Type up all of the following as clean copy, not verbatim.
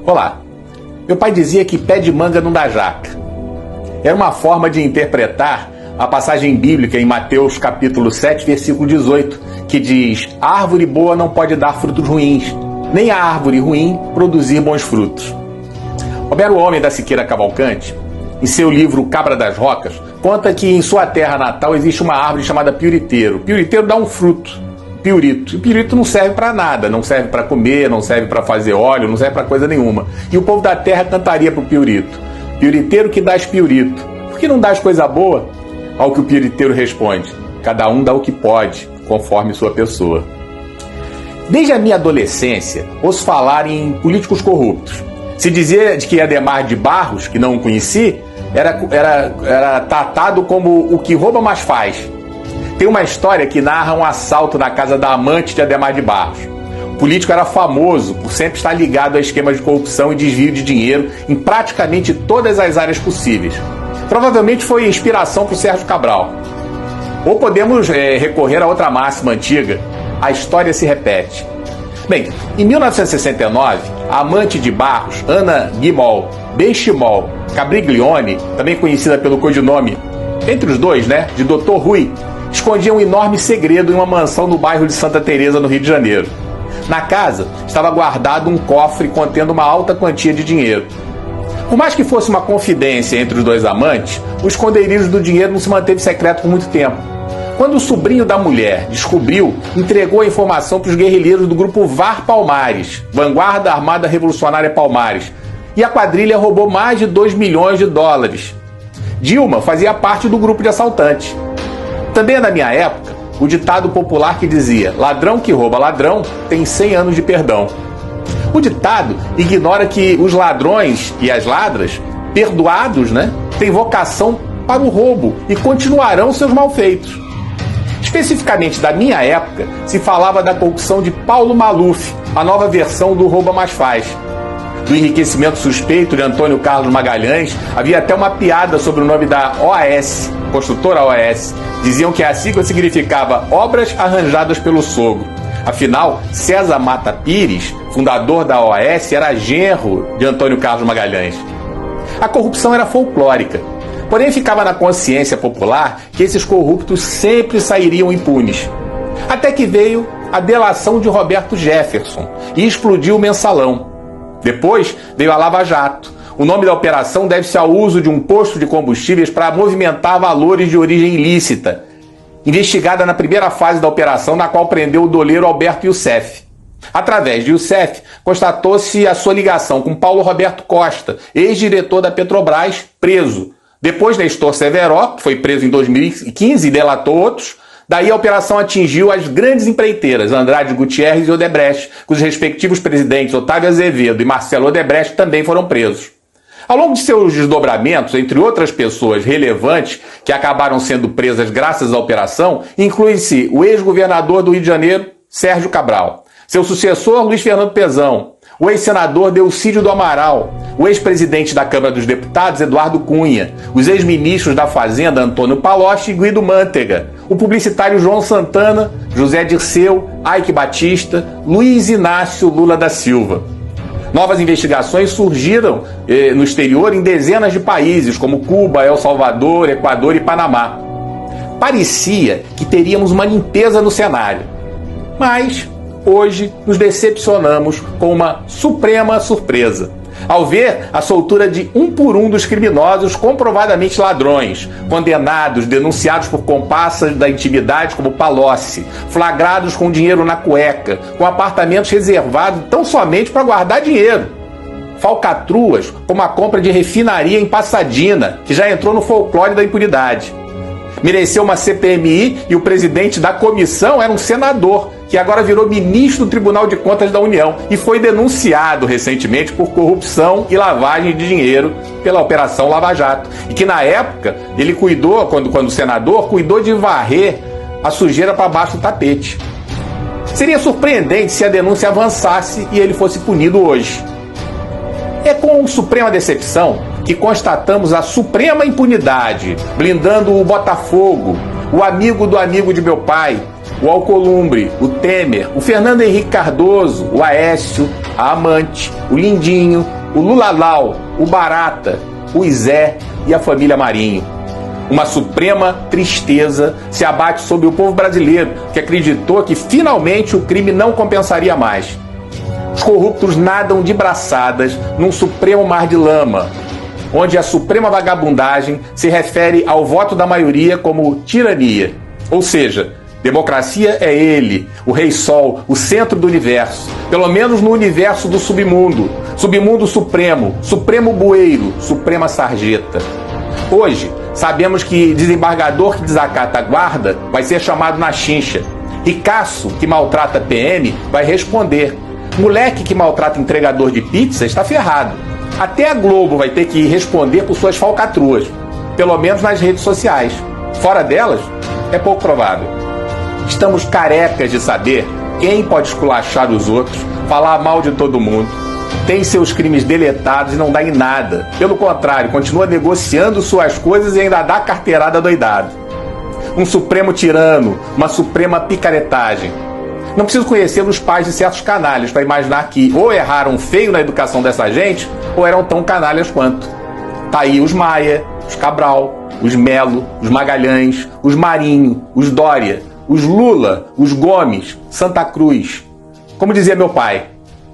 Olá, meu pai dizia que pé de manga não dá jaca. Era uma forma de interpretar a passagem bíblica em Mateus capítulo 7, versículo 18, que diz: a árvore boa não pode dar frutos ruins, nem a árvore ruim produzir bons frutos. Homero Homem da Siqueira Cavalcante, em seu livro Cabra das Rocas, conta que em sua terra natal existe uma árvore chamada piuriteiro. O piuriteiro dá um fruto, piurito. E o piurito não serve para nada, não serve para comer, não serve para fazer óleo, não serve para coisa nenhuma. E o povo da terra cantaria pro piurito: piuriteiro que dás piurito, por que não dás coisa boa? Ao que o piuriteiro responde: cada um dá o que pode, conforme sua pessoa. Desde a minha adolescência, ouço falar em políticos corruptos. Se dizia que Adhemar de Barros, que não o conheci, era tratado como o que rouba mais faz. Tem uma história que narra um assalto na casa da amante de Adhemar de Barros. O político era famoso por sempre estar ligado a esquemas de corrupção e desvio de dinheiro em praticamente todas as áreas possíveis. Provavelmente foi inspiração para o Sérgio Cabral. Ou podemos recorrer a outra máxima antiga: a história se repete. Bem, em 1969, a amante de Barros, Ana Guimol Benchimol Cabriglione, também conhecida pelo codinome, entre os dois, de Dr. Rui, escondia um enorme segredo em uma mansão no bairro de Santa Teresa, no Rio de Janeiro. Na casa estava guardado um cofre contendo uma alta quantia de dinheiro. Por mais que fosse uma confidência entre os dois amantes, o esconderijo do dinheiro não se manteve secreto por muito tempo. Quando o sobrinho da mulher descobriu, entregou a informação para os guerrilheiros do grupo VAR Palmares, Vanguarda Armada Revolucionária Palmares, e a quadrilha roubou mais de 2 milhões de dólares. Dilma fazia parte do grupo de assaltantes. Também é da minha época o ditado popular que dizia: ladrão que rouba ladrão tem 100 anos de perdão. O ditado ignora que os ladrões e as ladras, perdoados, têm vocação para o roubo e continuarão seus malfeitos. Especificamente da minha época, se falava da corrupção de Paulo Maluf, a nova versão do Rouba Mais Faz. Do enriquecimento suspeito de Antônio Carlos Magalhães, havia até uma piada sobre o nome da OAS, construtora OAS. Diziam que a sigla significava Obras Arranjadas pelo Sogro. Afinal, César Mata Pires, fundador da OAS, era genro de Antônio Carlos Magalhães. A corrupção era folclórica. Porém, ficava na consciência popular que esses corruptos sempre sairiam impunes. Até que veio a delação de Roberto Jefferson e explodiu o mensalão. Depois veio a Lava Jato. O nome da operação deve-se ao uso de um posto de combustíveis para movimentar valores de origem ilícita, investigada na primeira fase da operação, na qual prendeu o doleiro Alberto Youssef. Através de Youssef, constatou-se a sua ligação com Paulo Roberto Costa, ex-diretor da Petrobras, preso. Depois, Nestor Severo, que foi preso em 2015 e delatou outros. Daí a operação atingiu as grandes empreiteiras Andrade Gutierrez e Odebrecht, cujos respectivos presidentes Otávio Azevedo e Marcelo Odebrecht também foram presos. Ao longo de seus desdobramentos, entre outras pessoas relevantes que acabaram sendo presas graças à operação, inclui-se o ex-governador do Rio de Janeiro, Sérgio Cabral, seu sucessor, Luiz Fernando Pezão, o ex-senador Delcídio do Amaral, o ex-presidente da Câmara dos Deputados, Eduardo Cunha, os ex-ministros da Fazenda, Antônio Palocci e Guido Mantega, o publicitário João Santana, José Dirceu, Eike Batista, Luiz Inácio Lula da Silva. Novas investigações surgiram no exterior em dezenas de países, como Cuba, El Salvador, Equador e Panamá. Parecia que teríamos uma limpeza no cenário, mas hoje nos decepcionamos com uma suprema surpresa, ao ver a soltura de um por um dos criminosos comprovadamente ladrões, condenados, denunciados por comparsas da intimidade como Palocci, flagrados com dinheiro na cueca, com apartamentos reservados tão somente para guardar dinheiro. Falcatruas como a compra de refinaria em Passadina, que já entrou no folclore da impunidade. Mereceu uma CPMI e o presidente da comissão era um senador, que agora virou ministro do Tribunal de Contas da União e foi denunciado recentemente por corrupção e lavagem de dinheiro pela Operação Lava Jato. E que na época ele cuidou, quando senador, cuidou de varrer a sujeira para baixo do tapete. Seria surpreendente se a denúncia avançasse e ele fosse punido hoje. É com suprema decepção que constatamos a suprema impunidade, blindando o Botafogo, o amigo do amigo de meu pai, o Alcolumbre, o Temer, o Fernando Henrique Cardoso, o Aécio, a Amante, o Lindinho, o Lulalau, o Barata, o Zé e a família Marinho. Uma suprema tristeza se abate sobre o povo brasileiro, que acreditou que finalmente o crime não compensaria mais. Os corruptos nadam de braçadas num supremo mar de lama, onde a suprema vagabundagem se refere ao voto da maioria como tirania. Ou seja, democracia é ele, o Rei Sol, o centro do universo, pelo menos no universo do submundo, submundo supremo, supremo bueiro, suprema sarjeta. Hoje, sabemos que desembargador que desacata a guarda vai ser chamado na chincha. Ricaço que maltrata PM vai responder. Moleque que maltrata entregador de pizza está ferrado. Até a Globo vai ter que responder por suas falcatruas, pelo menos nas redes sociais. Fora delas, é pouco provável. Estamos carecas de saber quem pode esculachar os outros, falar mal de todo mundo, tem seus crimes deletados e não dá em nada. Pelo contrário, continua negociando suas coisas e ainda dá carteirada doidado. Um supremo tirano, uma suprema picaretagem. Não preciso conhecer os pais de certos canalhas para imaginar que ou erraram feio na educação dessa gente, ou eram tão canalhas quanto. Tá aí os Maia, os Cabral, os Melo, os Magalhães, os Marinho, os Dória, os Lula, os Gomes, Santa Cruz. Como dizia meu pai,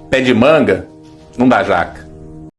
pé de manga não dá jaca.